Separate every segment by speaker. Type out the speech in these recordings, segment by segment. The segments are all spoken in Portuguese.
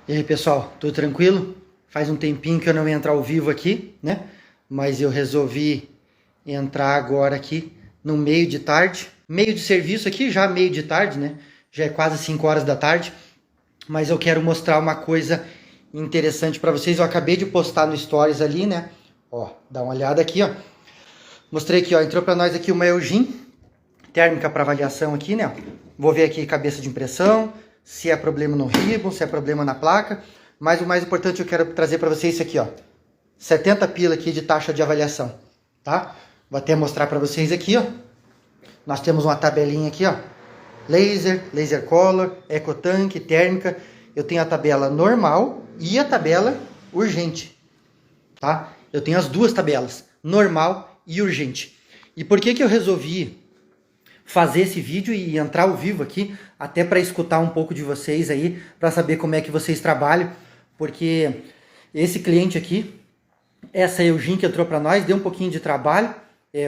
Speaker 1: E aí, pessoal, tudo tranquilo? Faz um tempinho que eu não entro ao vivo aqui, né? Mas eu resolvi entrar agora aqui no meio de tarde. Meio de serviço aqui, já meio de tarde, né? Já é quase 5 horas da tarde. Mas eu quero mostrar uma coisa interessante para vocês. Eu acabei de postar no Stories ali, né? Ó, dá uma olhada aqui, ó. Mostrei aqui, ó. Entrou para nós aqui uma Eugin térmica para avaliação aqui, né? Vou ver aqui cabeça de impressão, se é problema no ribbon, se é problema na placa. Mas o mais importante eu quero trazer para vocês isso aqui, ó. 70 pila aqui de taxa de avaliação, tá? Vou até mostrar para vocês aqui, ó. Nós temos uma tabelinha aqui, ó. Laser color, ecotanque, térmica. Eu tenho a tabela normal e a tabela urgente, tá? Eu tenho as duas tabelas, normal e urgente. E por que eu resolvi fazer esse vídeo e entrar ao vivo aqui, até para escutar um pouco de vocês aí, para saber como é que vocês trabalham, porque esse cliente aqui, essa Eugin que entrou para nós, deu um pouquinho de trabalho,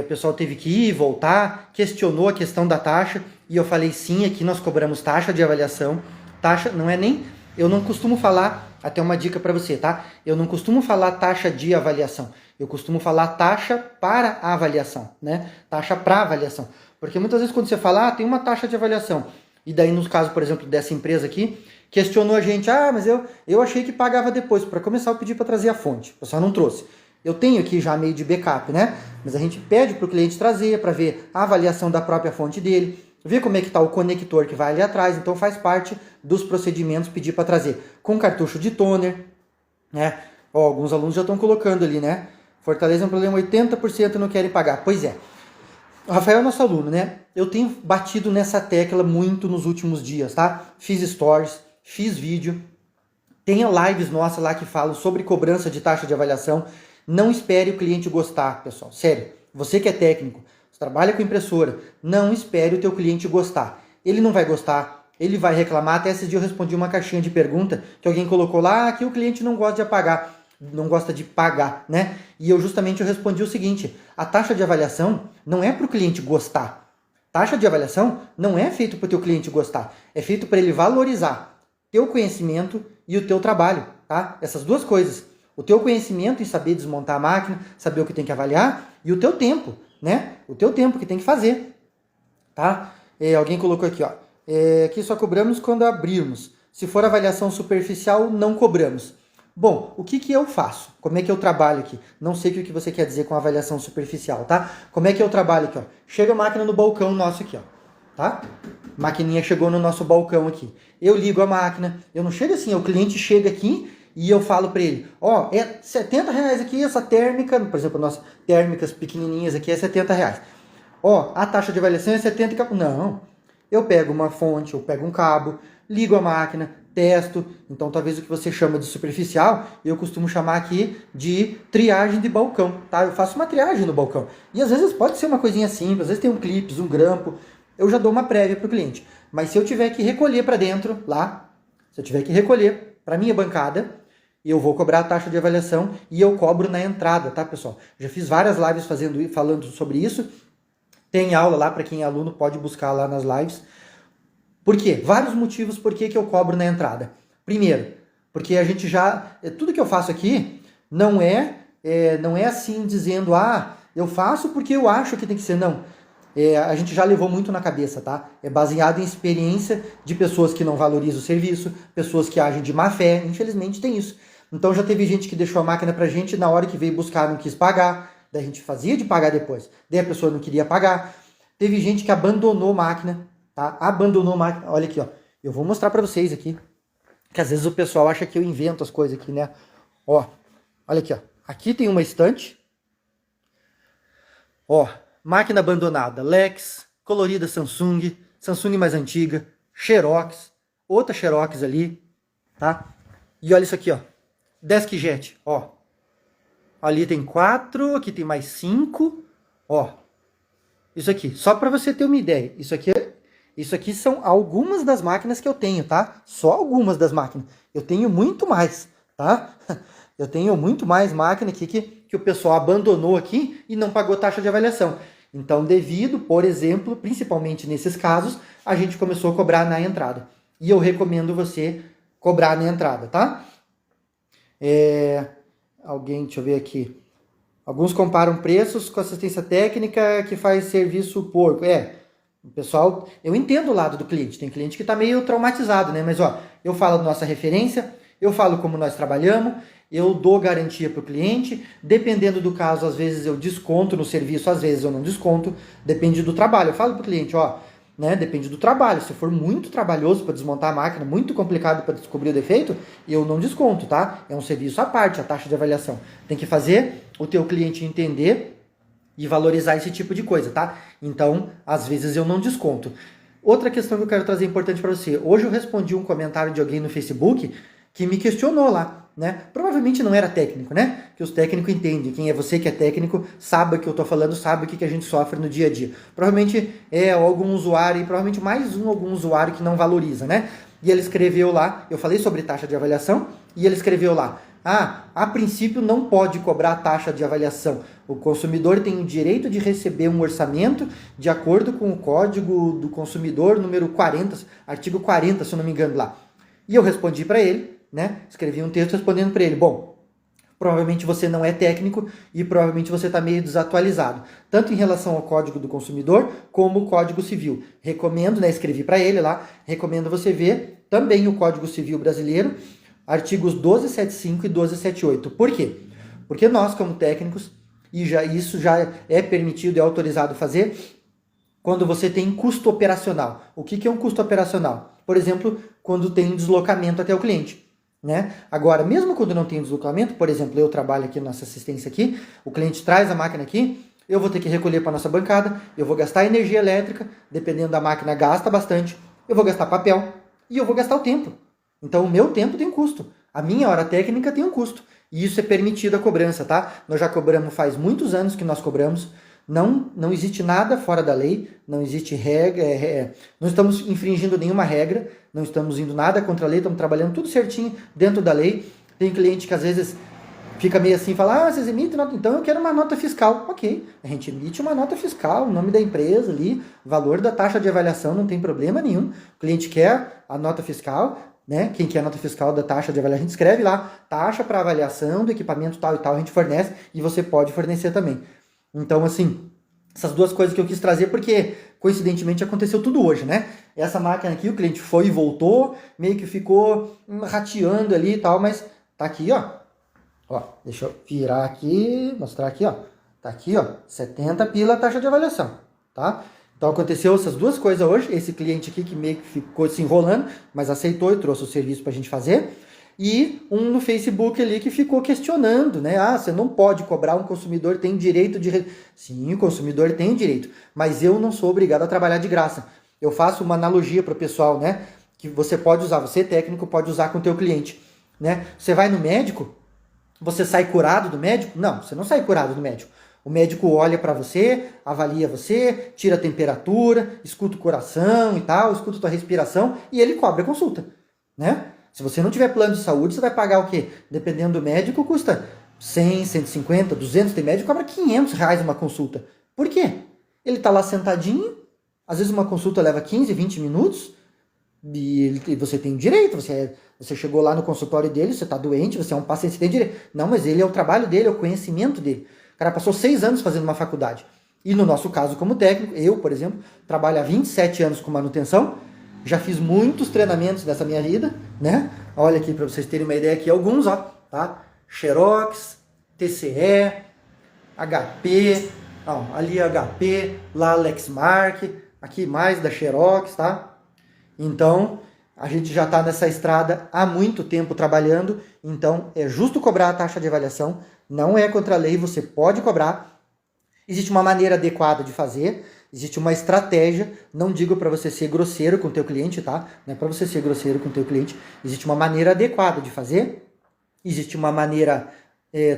Speaker 1: o pessoal teve que ir e voltar, questionou a questão da taxa, e eu falei sim, aqui nós cobramos taxa de avaliação, taxa não é nem, eu não costumo falar, até uma dica para você, tá? Eu não costumo falar taxa de avaliação, eu costumo falar taxa para a avaliação, né? Taxa para avaliação. Porque muitas vezes quando você fala, tem uma taxa de avaliação, e daí nos casos, por exemplo, dessa empresa aqui, questionou a gente, mas eu achei que pagava depois. Para começar, eu pedi para trazer a fonte, o pessoal não trouxe. Eu tenho aqui já meio de backup, né? Mas a gente pede para o cliente trazer, para ver a avaliação da própria fonte dele, ver como é que está o conector que vai ali atrás, então faz parte dos procedimentos pedir para trazer. Com cartucho de toner, né? Ó, alguns alunos já estão colocando ali, né? Fortaleza é um problema, 80% não querem pagar. Pois é. O Rafael é nosso aluno, né? Eu tenho batido nessa tecla muito nos últimos dias, tá? Fiz stories, fiz vídeo, tem lives nossas lá que falam sobre cobrança de taxa de avaliação. Não espere o cliente gostar, pessoal. Sério, você que é técnico, você trabalha com impressora, não espere o teu cliente gostar. Ele não vai gostar, ele vai reclamar. Até esse dia eu respondi uma caixinha de pergunta que alguém colocou lá, que o cliente não gosta de apagar. Não gosta de pagar, né? E eu respondi o seguinte, a taxa de avaliação não é para o cliente gostar. Taxa de avaliação não é feito para o teu cliente gostar, é feito para ele valorizar teu conhecimento e o teu trabalho, tá? Essas duas coisas. O teu conhecimento em saber desmontar a máquina, saber o que tem que avaliar, e o teu tempo, né? O teu tempo que tem que fazer, tá? Alguém colocou aqui, ó. Aqui só cobramos quando abrirmos. Se for avaliação superficial, não cobramos. Bom, o que eu faço? Como é que eu trabalho aqui? Não sei o que você quer dizer com avaliação superficial, tá? Como é que eu trabalho aqui, ó? Chega a máquina no balcão nosso aqui, ó. Tá? Maquininha chegou no nosso balcão aqui. Eu ligo a máquina. Eu não chego assim, o cliente chega aqui e eu falo para ele, é R$70 aqui essa térmica, por exemplo, nossas térmicas pequenininhas aqui é R$70. A taxa de avaliação é 70 e... Não, eu pego uma fonte, eu pego um cabo, ligo a máquina, testo. Então talvez o que você chama de superficial, eu costumo chamar aqui de triagem de balcão, tá? Eu faço uma triagem no balcão. E às vezes pode ser uma coisinha simples, às vezes tem um clips, um grampo, eu já dou uma prévia para o cliente. Mas se eu tiver que recolher para dentro, lá, se eu tiver que recolher para minha bancada, eu vou cobrar a taxa de avaliação e eu cobro na entrada, tá, pessoal? Já fiz várias lives falando sobre isso. Tem aula lá para quem é aluno, pode buscar lá nas lives. Por quê? Vários motivos por que eu cobro na entrada. Primeiro, porque a gente já... Tudo que eu faço aqui não é assim dizendo, eu faço porque eu acho que tem que ser. Não. A gente já levou muito na cabeça, tá? É baseado em experiência de pessoas que não valorizam o serviço, pessoas que agem de má fé. Infelizmente tem isso. Então já teve gente que deixou a máquina pra gente, na hora que veio buscar não quis pagar, daí a gente fazia de pagar depois. Daí a pessoa não queria pagar. Teve gente que abandonou a máquina, tá? Abandonou a máquina. Olha aqui, ó. Eu vou mostrar pra vocês aqui, que às vezes o pessoal acha que eu invento as coisas aqui, né? Olha aqui, ó. Aqui tem uma estante. Máquina abandonada, Lex, colorida Samsung, Samsung mais antiga, Xerox, outra Xerox ali, tá? E olha isso aqui, ó. DeskJet, Ali tem 4, aqui tem mais 5, Isso aqui, só para você ter uma ideia. Isso aqui são algumas das máquinas que eu tenho, tá? Só algumas das máquinas. Eu tenho muito mais, tá? Eu tenho muito mais máquina aqui que o pessoal abandonou aqui e não pagou taxa de avaliação. Então, devido, por exemplo, principalmente nesses casos, a gente começou a cobrar na entrada. E eu recomendo você cobrar na entrada, tá? Deixa eu ver aqui. Alguns comparam preços com assistência técnica que faz serviço porco. O pessoal, eu entendo o lado do cliente. Tem cliente que está meio traumatizado, né? Mas, eu falo da nossa referência, eu falo como nós trabalhamos, eu dou garantia para o cliente. Dependendo do caso, às vezes eu desconto no serviço, às vezes eu não desconto. Depende do trabalho. Eu falo para o cliente, depende do trabalho. Se for muito trabalhoso para desmontar a máquina, muito complicado para descobrir o defeito, eu não desconto, tá? É um serviço à parte, a taxa de avaliação. Tem que fazer o teu cliente entender e valorizar esse tipo de coisa, tá? Então, às vezes eu não desconto. Outra questão que eu quero trazer importante para você. Hoje eu respondi um comentário de alguém no Facebook que me questionou lá, né? Provavelmente não era técnico, né? Que os técnicos entendem. Quem é você que é técnico sabe o que eu tô falando, sabe o que a gente sofre no dia a dia. Provavelmente é algum usuário, e provavelmente algum usuário que não valoriza, né? E ele escreveu lá, eu falei sobre taxa de avaliação, e ele escreveu lá, a princípio não pode cobrar taxa de avaliação. O consumidor tem o direito de receber um orçamento de acordo com o Código do Consumidor número 40, artigo 40, se eu não me engano lá. E eu respondi para ele, né? Escrevi um texto respondendo para ele, bom, provavelmente você não é técnico e provavelmente você está meio desatualizado, tanto em relação ao Código do Consumidor como o Código Civil. Recomendo, né? Escrevi para ele lá, recomendo você ver também o Código Civil brasileiro, artigos 1275 e 1278. Por quê? Porque nós, como técnicos, isso já é permitido e autorizado fazer quando você tem custo operacional. O que é um custo operacional? Por exemplo, quando tem deslocamento até o cliente, né? Agora, mesmo quando não tem deslocamento, por exemplo, eu trabalho aqui na nossa assistência aqui, o cliente traz a máquina aqui, eu vou ter que recolher para a nossa bancada, eu vou gastar energia elétrica, dependendo da máquina gasta bastante, eu vou gastar papel e eu vou gastar o tempo. Então, o meu tempo tem um custo. A minha hora técnica tem um custo. E isso é permitido a cobrança, tá? Nós já cobramos, faz muitos anos que nós cobramos. Não existe nada fora da lei, não existe regra, não estamos infringindo nenhuma regra, não estamos indo nada contra a lei, estamos trabalhando tudo certinho dentro da lei. Tem cliente que às vezes fica meio assim, fala, vocês emitem nota, então eu quero uma nota fiscal. Ok, a gente emite uma nota fiscal, o nome da empresa ali, valor da taxa de avaliação, não tem problema nenhum. O cliente quer a nota fiscal, né? Quem quer a nota fiscal da taxa de avaliação, a gente escreve lá, taxa para avaliação do equipamento tal e tal, a gente fornece e você pode fornecer também. Então, assim, essas duas coisas que eu quis trazer porque, coincidentemente, aconteceu tudo hoje, né? Essa máquina aqui, o cliente foi e voltou, meio que ficou rateando ali e tal, mas tá aqui, deixa eu virar aqui, mostrar aqui, tá aqui, 70 pila a taxa de avaliação, tá? Então aconteceu essas duas coisas hoje, esse cliente aqui que meio que ficou se enrolando, mas aceitou e trouxe o serviço pra gente fazer, e um no Facebook ali que ficou questionando, né? Você não pode cobrar, um consumidor tem direito de... Sim, o consumidor tem o direito, mas eu não sou obrigado a trabalhar de graça. Eu faço uma analogia para o pessoal, né? Que você pode usar, você técnico pode usar com o teu cliente, né? Você vai no médico, você sai curado do médico? Não, você não sai curado do médico. O médico olha para você, avalia você, tira a temperatura, escuta o coração e tal, escuta a tua respiração e ele cobra a consulta, né? Se você não tiver plano de saúde, você vai pagar o quê? Dependendo do médico, custa 100, 150, 200, tem médico que cobra R$500 uma consulta. Por quê? Ele está lá sentadinho, às vezes uma consulta leva 15, 20 minutos, e você tem direito, você chegou lá no consultório dele, você está doente, você é um paciente, você tem direito. Não, mas ele é o trabalho dele, é o conhecimento dele. O cara passou 6 anos fazendo uma faculdade. E no nosso caso, como técnico, eu, por exemplo, trabalho há 27 anos com manutenção, já fiz muitos treinamentos dessa minha vida, né? Olha aqui para vocês terem uma ideia aqui, alguns, tá? Xerox, TCE, HP, ali HP, lá Lexmark, aqui mais da Xerox, tá? Então, a gente já está nessa estrada há muito tempo trabalhando, então é justo cobrar a taxa de avaliação, não é contra a lei, você pode cobrar. Existe uma maneira adequada de fazer, existe uma estratégia, não digo para você ser grosseiro com o teu cliente, tá? Não é para você ser grosseiro com o teu cliente, existe uma maneira adequada de fazer, existe uma maneira,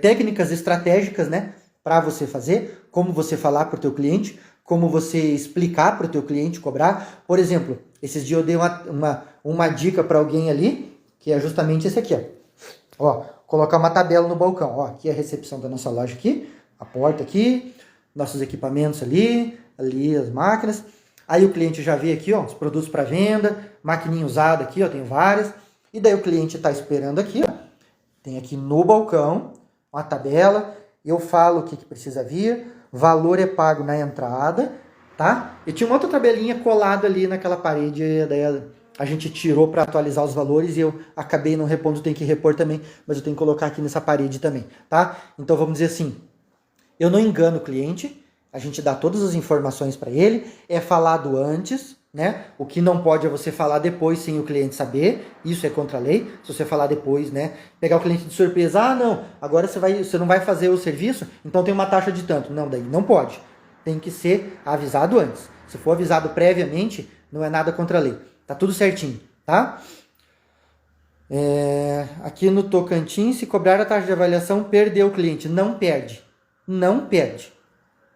Speaker 1: técnicas estratégicas, né? Para você fazer, como você falar para o teu cliente, como você explicar para o teu cliente cobrar. Por exemplo, esses dias eu dei uma dica para alguém ali, que é justamente esse aqui, colocar uma tabela no balcão. Aqui é a recepção da nossa loja aqui, a porta aqui, nossos equipamentos ali as máquinas. Aí o cliente já vê aqui, os produtos para venda, maquininha usada aqui, tenho várias. E daí o cliente está esperando aqui, ó. Tem aqui no balcão uma tabela, eu falo o que precisa vir, valor é pago na entrada, tá? E tinha uma outra tabelinha colada ali naquela parede, daí a gente tirou para atualizar os valores e eu acabei não repondo, tem que repor também, mas eu tenho que colocar aqui nessa parede também, tá? Então vamos dizer assim, eu não engano o cliente, a gente dá todas as informações para ele, é falado antes, né? O que não pode é você falar depois sem o cliente saber, isso é contra a lei, se você falar depois, né? Pegar o cliente de surpresa, ah não, agora você não vai fazer o serviço, então tem uma taxa de tanto. Não, daí não pode, tem que ser avisado antes. Se for avisado previamente, não é nada contra a lei, tá tudo certinho, tá? Aqui no Tocantins, se cobrar a taxa de avaliação, perdeu o cliente. Não perde, não perde.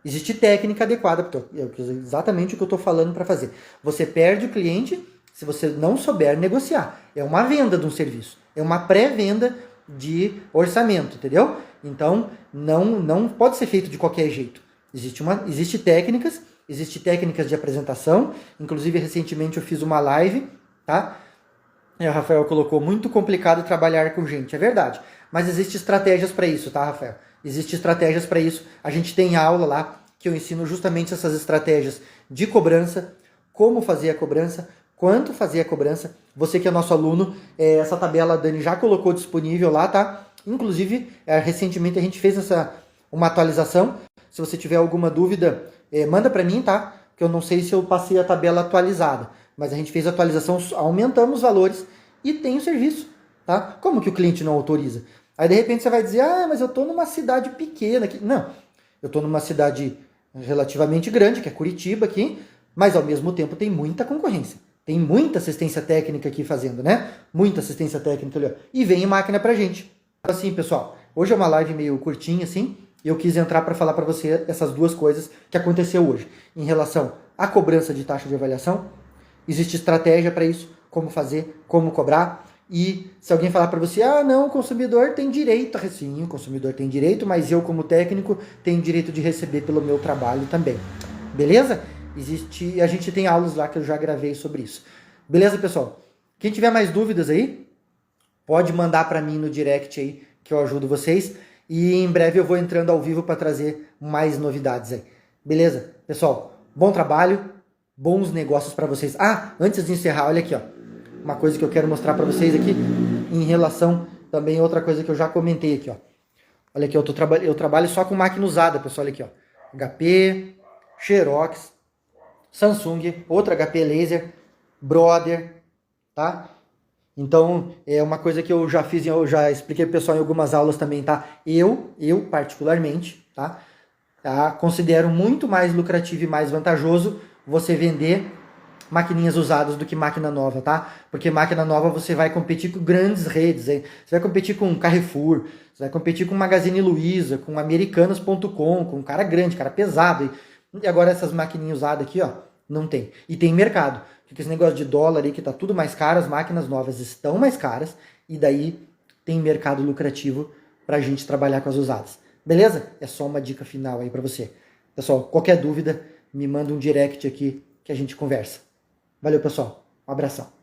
Speaker 1: Existe técnica adequada, porque é exatamente o que eu estou falando para fazer. Você perde o cliente se você não souber negociar. É uma venda de um serviço. É uma pré-venda de orçamento, entendeu? Então, não pode ser feito de qualquer jeito. Existe técnicas de apresentação. Inclusive, recentemente eu fiz uma live, tá? E o Rafael colocou, muito complicado trabalhar com gente. É verdade. Mas existem estratégias para isso, tá, Rafael? Existem estratégias para isso. A gente tem aula lá que eu ensino justamente essas estratégias de cobrança, como fazer a cobrança, quanto fazer a cobrança. Você que é nosso aluno, essa tabela a Dani já colocou disponível lá, tá? Inclusive, recentemente a gente fez uma atualização. Se você tiver alguma dúvida, manda para mim, tá? Que eu não sei se eu passei a tabela atualizada. Mas a gente fez a atualização, aumentamos os valores e tem o serviço, tá? Como que o cliente não autoriza? Aí, de repente, você vai dizer, mas eu estou numa cidade pequena aqui. Não, eu estou numa cidade relativamente grande, que é Curitiba aqui, mas, ao mesmo tempo, tem muita concorrência. Tem muita assistência técnica aqui fazendo, né? Muita assistência técnica ali, ó. E vem máquina pra gente. Assim, pessoal, hoje é uma live meio curtinha, assim, e eu quis entrar para falar para você essas duas coisas que aconteceu hoje. Em relação à cobrança de taxa de avaliação, existe estratégia para isso, como fazer, como cobrar. E se alguém falar para você, não, o consumidor tem direito, sim, o consumidor tem direito, mas eu como técnico tenho direito de receber pelo meu trabalho também. Beleza? A gente tem aulas lá que eu já gravei sobre isso. Beleza, pessoal? Quem tiver mais dúvidas aí, pode mandar para mim no direct aí, que eu ajudo vocês. E em breve eu vou entrando ao vivo para trazer mais novidades aí. Beleza? Pessoal, bom trabalho, bons negócios para vocês. Antes de encerrar, olha aqui, ó. Uma coisa que eu quero mostrar para vocês aqui, em relação também a outra coisa que eu já comentei aqui, ó. Olha aqui, eu trabalho só com máquina usada, pessoal, olha aqui, ó. HP, Xerox, Samsung, outra HP Laser, Brother, tá? Então, é uma coisa que eu já fiz, eu já expliquei pro pessoal em algumas aulas também, tá? Eu particularmente, tá? Considero muito mais lucrativo e mais vantajoso você vender maquininhas usadas do que máquina nova, tá? Porque máquina nova você vai competir com grandes redes, hein? Você vai competir com Carrefour, você vai competir com Magazine Luiza, com Americanas.com, com um cara grande, cara pesado. E agora essas maquininhas usadas aqui, ó, não tem. E tem mercado. Porque esse negócio de dólar aí que tá tudo mais caro, as máquinas novas estão mais caras e daí tem mercado lucrativo pra gente trabalhar com as usadas. Beleza? É só uma dica final aí pra você. Pessoal, qualquer dúvida, me manda um direct aqui que a gente conversa. Valeu, pessoal. Um abração.